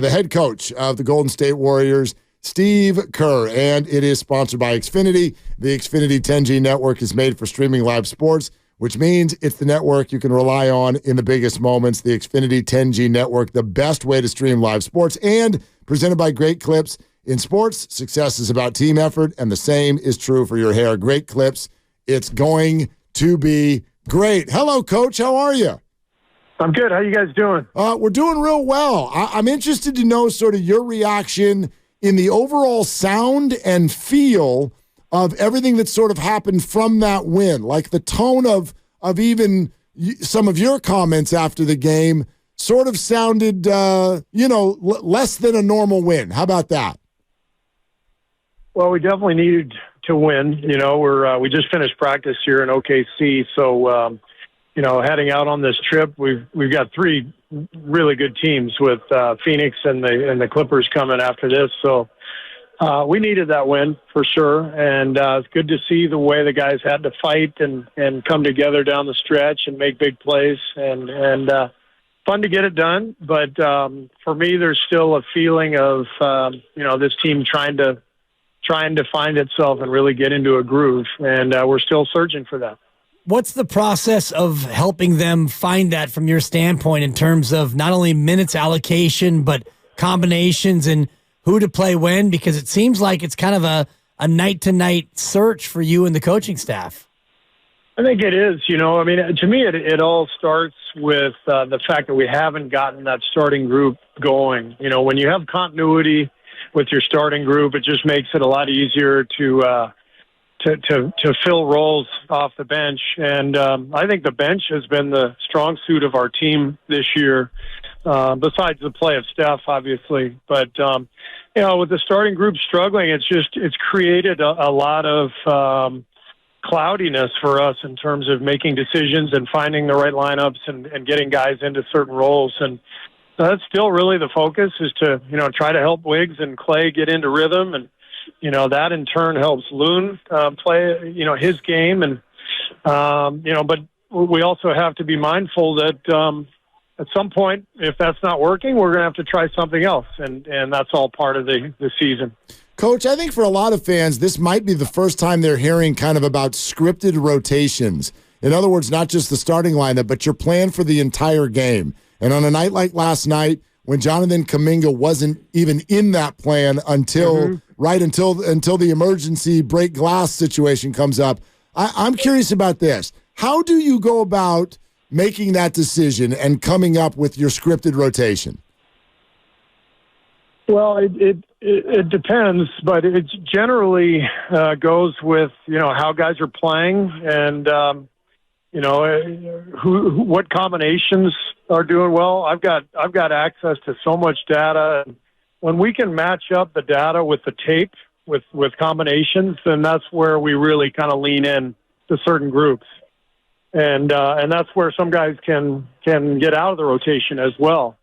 The head coach of the Golden State Warriors, Steve Kerr, and it is sponsored by Xfinity. The Xfinity 10G network is made for streaming live sports, which means it's the network you can rely on in the biggest moments. The Xfinity 10G network, the best way to stream live sports, and presented by Great Clips. In sports, success is about team effort, and the same is true for your hair. Great Clips, it's going to be great. Hello, Coach. How are you? I'm good. How you guys doing? We're doing real well. I'm interested to know sort of your reaction in the overall sound and feel of everything that sort of happened from that win. Like the tone of even some of your comments after the game sort of sounded, less than a normal win. How about that? Well, we definitely needed to win. We just finished practice here in OKC, so heading out on this trip, we've got three really good teams with Phoenix and the Clippers coming after this. So we needed that win for sure, and it's good to see the way the guys had to fight and come together down the stretch and make big plays, and fun to get it done. But for me, there's still a feeling of this team trying to find itself and really get into a groove, and we're still searching for that. What's the process of helping them find that from your standpoint in terms of not only minutes allocation, but combinations and who to play when? Because it seems like it's kind of a night-to-night search for you and the coaching staff. I think it is. To me, it all starts with the fact that we haven't gotten that starting group going. When you have continuity with your starting group, it just makes it a lot easier to fill roles off the bench. And I think the bench has been the strong suit of our team this year, besides the play of Steph, obviously. But, with the starting group struggling, it's created a lot of cloudiness for us in terms of making decisions and finding the right lineups and getting guys into certain roles. And that's still really the focus, is to, try to help Wiggs and Klay get into rhythm, and that in turn helps Loon play, his game. And, but we also have to be mindful that at some point, if that's not working, we're going to have to try something else. And that's all part of the season. Coach, I think for a lot of fans, this might be the first time they're hearing kind of about scripted rotations. In other words, not just the starting lineup, but your plan for the entire game. And on a night like last night, when Jonathan Kuminga wasn't even in that plan until the emergency break glass situation comes up. I'm curious about this. How do you go about making that decision and coming up with your scripted rotation? Well, it depends, but it generally goes with, how guys are playing and, what combinations are doing well. I've got access to so much data. When we can match up the data with the tape with combinations, then that's where we really kind of lean in to certain groups. And that's where some guys can get out of the rotation as well.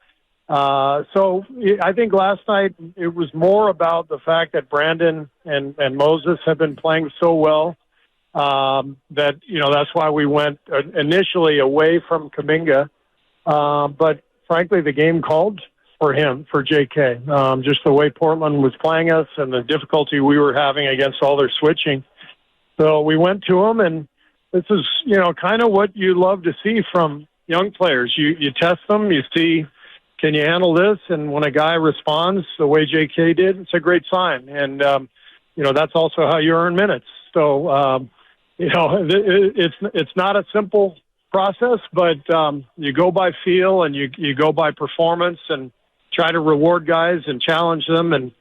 So I think last night it was more about the fact that Brandon and Moses have been playing so well that, that's why we went initially away from Kuminga. But frankly, the game called for him, for JK. Just the way Portland was playing us and the difficulty we were having against all their switching. So we went to him, and this is, kind of what you love to see from young players. You test them, you see, can you handle this? And when a guy responds the way JK did, it's a great sign. And, that's also how you earn minutes. So, it's not a simple process, but you go by feel and you go by performance and try to reward guys and challenge them. And,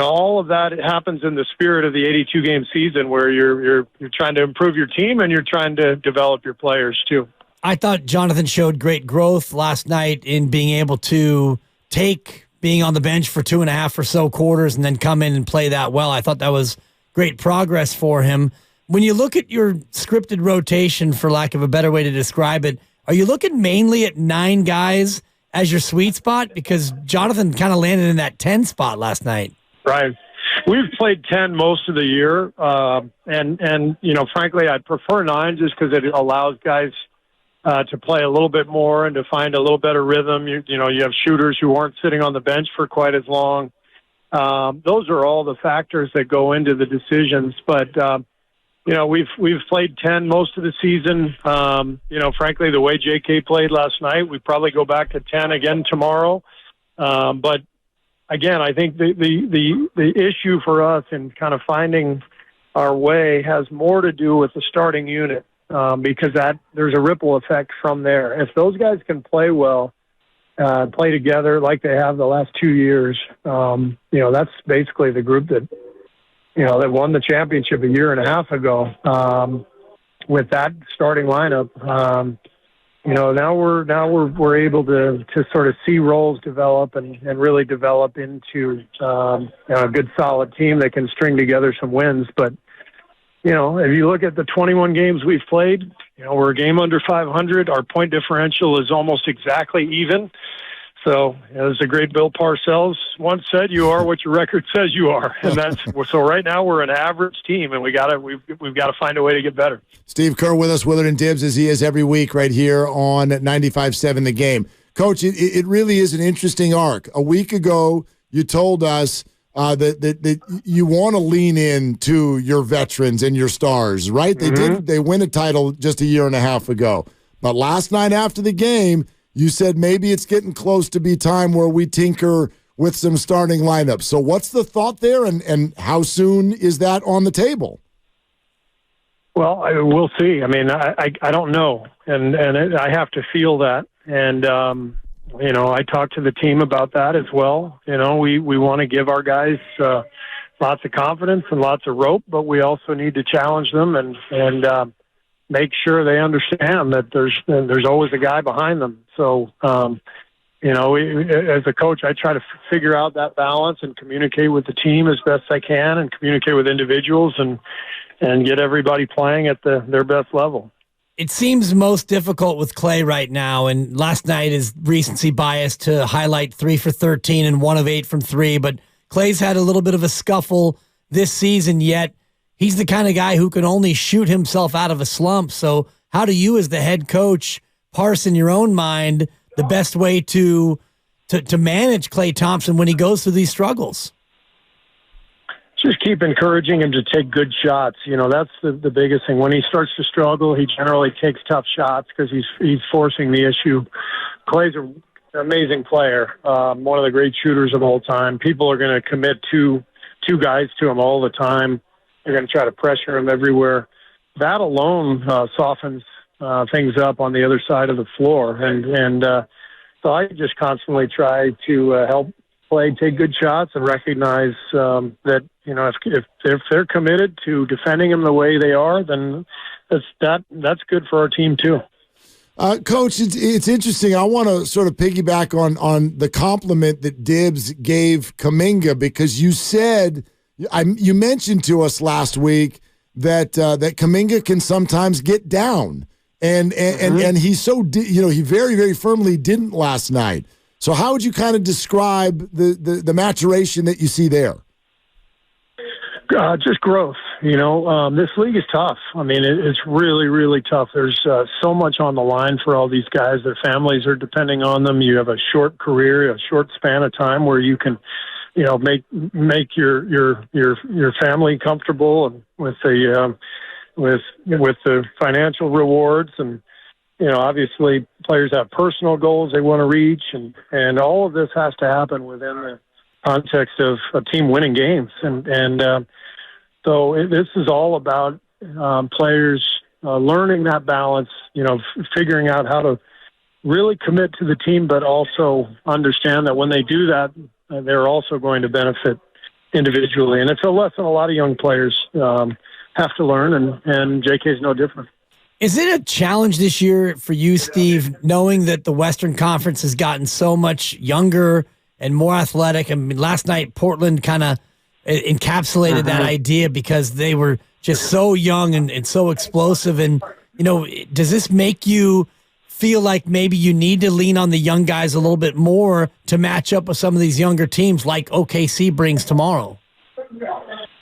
all of that happens in the spirit of the 82-game season, where you're trying to improve your team and you're trying to develop your players too. I thought Jonathan showed great growth last night in being able to take being on the bench for 2.5 or so quarters and then come in and play that well. I thought that was great progress for him. When you look at your scripted rotation, for lack of a better way to describe it, are you looking mainly at 9 guys as your sweet spot? Because Jonathan kind of landed in that 10 spot last night. Right. We've played 10 most of the year. And frankly, I'd prefer 9 just because it allows guys to play a little bit more and to find a little better rhythm. You have shooters who aren't sitting on the bench for quite as long. Those are all the factors that go into the decisions. But we've played 10 most of the season. Frankly, the way JK played last night, we probably go back to 10 again tomorrow. But again, I think the issue for us in kind of finding our way has more to do with the starting unit, because there's a ripple effect from there. If those guys can play well, play together like they have the last 2 years, that's basically the group that won the championship a year and a half ago, with that starting lineup. Now we're able to sort of see roles develop and really develop into a good solid team that can string together some wins. But if you look at the 21 games we've played, we're a game under 500. Our point differential is almost exactly even. So, as the great Bill Parcells once said, "You are what your record says you are," and so. Right now, we're an average team, and we've got to find a way to get better. Steve Kerr with us, Willard and Dibs, as he is every week, right here on 95.7 The Game. Coach, it really is an interesting arc. A week ago, you told us that you want to lean in to your veterans and your stars, right? They did. They win a title just a year and a half ago, but last night after the game, you said maybe it's getting close to be time where we tinker with some starting lineups. So what's the thought there, and how soon is that on the table? Well, we'll see. I mean, I don't know, and I have to feel that. And, I talked to the team about that as well. We want to give our guys lots of confidence and lots of rope, but we also need to challenge them and make sure they understand that there's always a guy behind them. So, as a coach, I try to figure out that balance and communicate with the team as best I can, and communicate with individuals and get everybody playing at their best level. It seems most difficult with Klay right now, and last night is recency bias to highlight 3 for 13 and 1 of 8 from 3, but Klay's had a little bit of a scuffle this season, yet he's the kind of guy who can only shoot himself out of a slump. So how do you, as the head coach, parse in your own mind the best way to manage Klay Thompson when he goes through these struggles? Just keep encouraging him to take good shots. That's the biggest thing. When he starts to struggle, he generally takes tough shots because he's forcing the issue. Klay's an amazing player, one of the great shooters of all time. People are going to commit two guys to him all the time. They're going to try to pressure him everywhere. That alone softens things up on the other side of the floor. And so I just constantly try to help Klay take good shots and recognize that, if they're committed to defending him the way they are, then that's good for our team too. Coach, it's interesting. I want to sort of piggyback on the compliment that Dibs gave Kuminga, because you said, you mentioned to us last week that Kuminga can sometimes get down, and he he very, very firmly didn't last night. So how would you kind of describe the maturation that you see there? Just growth. This league is tough. I mean, it's really, really tough. There's so much on the line for all these guys. Their families are depending on them. You have a short career, a short span of time where you can, make your family comfortable, and with the financial rewards, and obviously players have personal goals they want to reach, and all of this has to happen within the context of a team winning games, and so this is all about players learning that balance, figuring out how to really commit to the team, but also understand that when they do that, they're also going to benefit individually. And it's a lesson a lot of young players have to learn, and JK is no different. Is it a challenge this year for you, Steve, knowing that the Western Conference has gotten so much younger and more athletic? I mean, last night, Portland kind of encapsulated that idea because they were just so young and so explosive. And, does this make you feel like maybe you need to lean on the young guys a little bit more to match up with some of these younger teams like OKC brings tomorrow?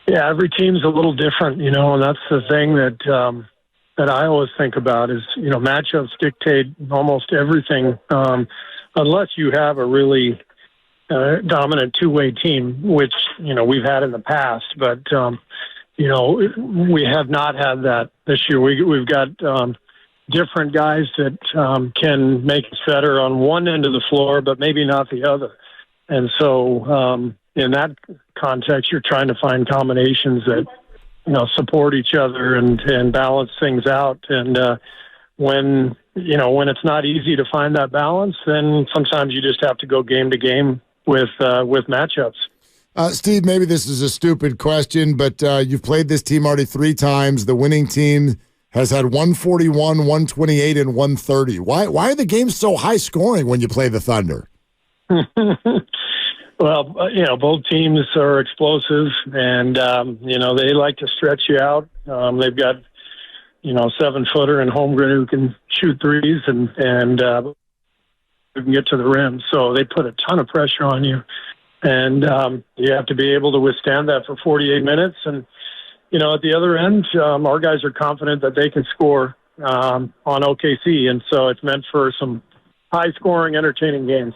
Yeah, every team's a little different, and that's the thing that that I always think about is, matchups dictate almost everything, unless you have a really dominant two-way team, which, we've had in the past. But, we have not had that this year. We've got different guys that can make us better on one end of the floor, but maybe not the other. And so in that context, you're trying to find combinations that, support each other and balance things out. And when it's not easy to find that balance, then sometimes you just have to go game to game with matchups. Steve, maybe this is a stupid question, but you've played this team already 3 times. The winning team has had 141, 128, and 130. Why are the games so high scoring when you play the Thunder? Well, both teams are explosive, and, they like to stretch you out. They've got, 7-footer and Holmgren who can shoot threes and who can get to the rim. So they put a ton of pressure on you, and you have to be able to withstand that for 48 minutes. And, at the other end, our guys are confident that they can score on OKC, and so it's meant for some high-scoring, entertaining games.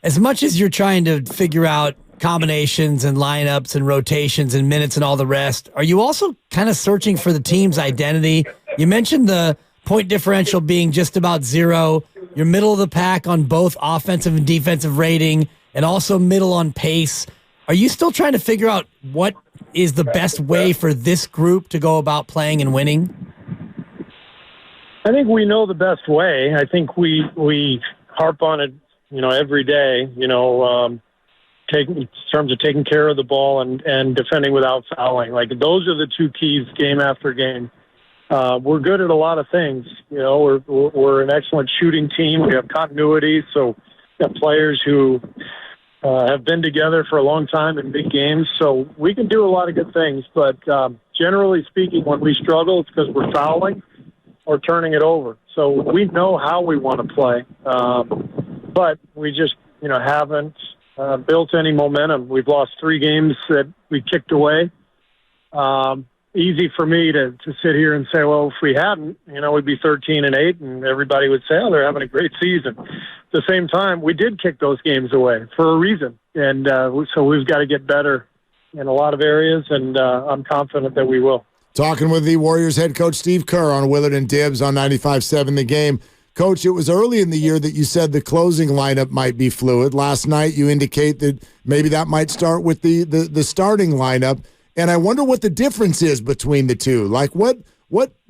As much as you're trying to figure out combinations and lineups and rotations and minutes and all the rest, are you also kind of searching for the team's identity? You mentioned the point differential being just about 0. You're middle of the pack on both offensive and defensive rating, and also middle on pace. Are you still trying to figure out what is the best way for this group to go about playing and winning? I think we know the best way. I think we harp on it, every day, in terms of taking care of the ball and defending without fouling. Like, those are the 2 keys game after game. We're good at a lot of things. We're an excellent shooting team. We have continuity, so we have players who have been together for a long time in big games. So we can do a lot of good things. But generally speaking, when we struggle, it's because we're fouling or turning it over. So we know how we want to play. But we just, haven't built any momentum. We've lost 3 games that we kicked away. Easy for me to sit here and say, well, if we hadn't, we'd be 13-8, and everybody would say, oh, they're having a great season. At the same time, we did kick those games away for a reason. And so we've got to get better in a lot of areas, and I'm confident that we will. Talking with the Warriors head coach Steve Kerr on Willard and Dibs on 95.7 The Game. Coach, it was early in the year that you said the closing lineup might be fluid. Last night you indicate that maybe that might start with the starting lineup. And I wonder what the difference is between the two. Like, what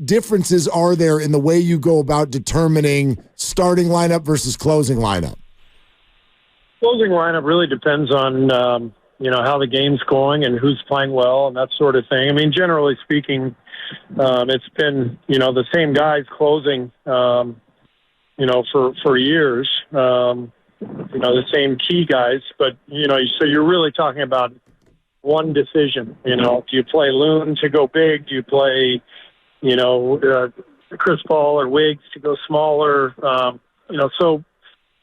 differences are there in the way you go about determining starting lineup versus closing lineup? Closing lineup really depends on, how the game's going and who's playing well and that sort of thing. I mean, generally speaking, it's been, the same guys closing, for years, the same key guys. But, so you're really talking about one decision. Do you play Loon to go big? Do you play, Chris Paul or Wiggs to go smaller? So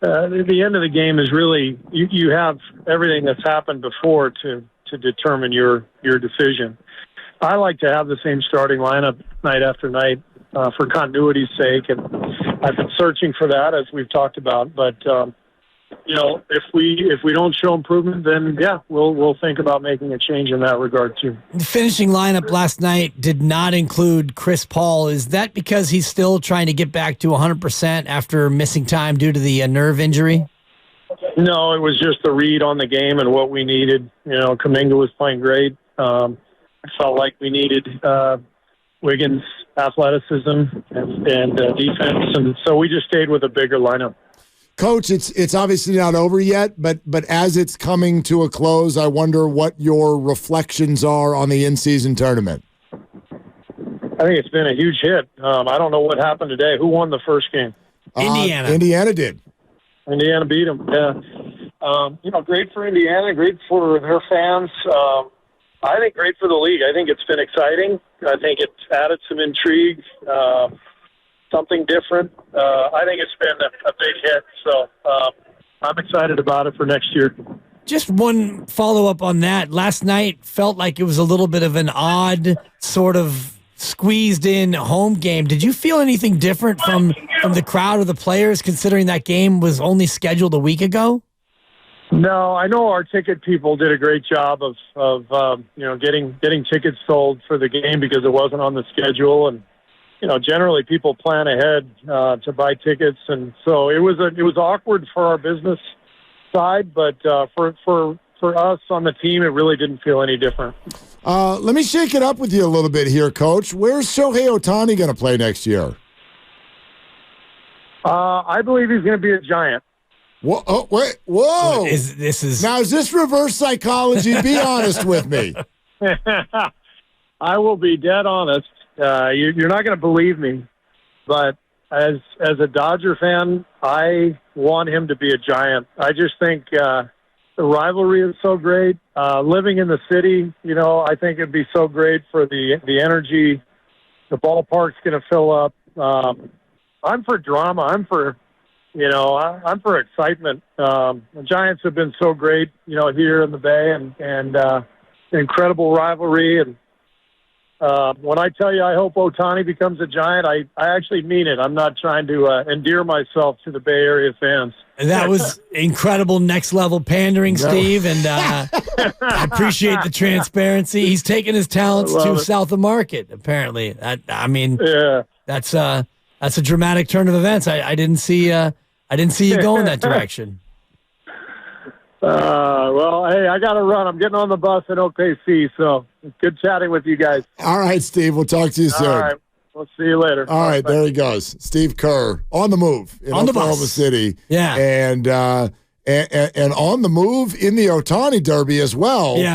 the end of the game is really you have everything that's happened before to determine your decision. I like to have the same starting lineup night after night for continuity's sake, and I've been searching for that as we've talked about. But if we don't show improvement, then we'll think about making a change in that regard too. The finishing lineup last night did not include Chris Paul. Is that because he's still trying to get back to 100% after missing time due to the nerve injury? No, it was just the read on the game and what we needed. Kuminga was playing great. I felt like we needed Wiggins' athleticism and defense, and so we just stayed with a bigger lineup. Coach, it's obviously not over yet, but as it's coming to a close, I wonder what your reflections are on the in-season tournament. I think it's been a huge hit. I don't know what happened today. Who won the first game? Indiana. Indiana did. Indiana beat them, yeah. Great for Indiana, great for their fans. I think great for the league. I think it's been exciting. I think it's added some intrigue. Something different. I think it's been a big hit, so I'm excited about it for next year. Just one follow-up on that. Last night felt like it was a little bit of an odd sort of squeezed in home game. Did you feel anything different from the crowd or the players, considering that game was only scheduled a week ago? No, I know our ticket people did a great job of getting tickets sold for the game because it wasn't on the schedule, and generally people plan ahead to buy tickets, and so it was awkward for our business side, but for us on the team, it really didn't feel any different. Let me shake it up with you a little bit here, Coach. Where's Shohei Otani going to play next year? I believe he's going to be a Giant. Whoa! Oh, wait! Whoa! Is this reverse psychology? Be honest with me. I will be dead honest. You're not going to believe me, but as a Dodger fan, I want him to be a Giant. I just think the rivalry is so great. Living in the city, I think it'd be so great for the energy. The ballpark's going to fill up. I'm for drama. I'm for excitement. The Giants have been so great, here in the Bay, and incredible rivalry. And when I tell you I hope Otani becomes a Giant, I actually mean it. I'm not trying to endear myself to the Bay Area fans. That was incredible next-level pandering, Steve, and I appreciate the transparency. He's taking his talents to South of Market, apparently. That's a dramatic turn of events. I didn't see you go in that direction. Well, hey, I got to run. I'm getting on the bus in OKC, so it's good chatting with you guys. All right, Steve. We'll talk to you soon. All right. We'll see you later. All right, there he goes. Steve Kerr on the move in Oklahoma City. Yeah. And on the move in the Otani Derby as well. Yeah.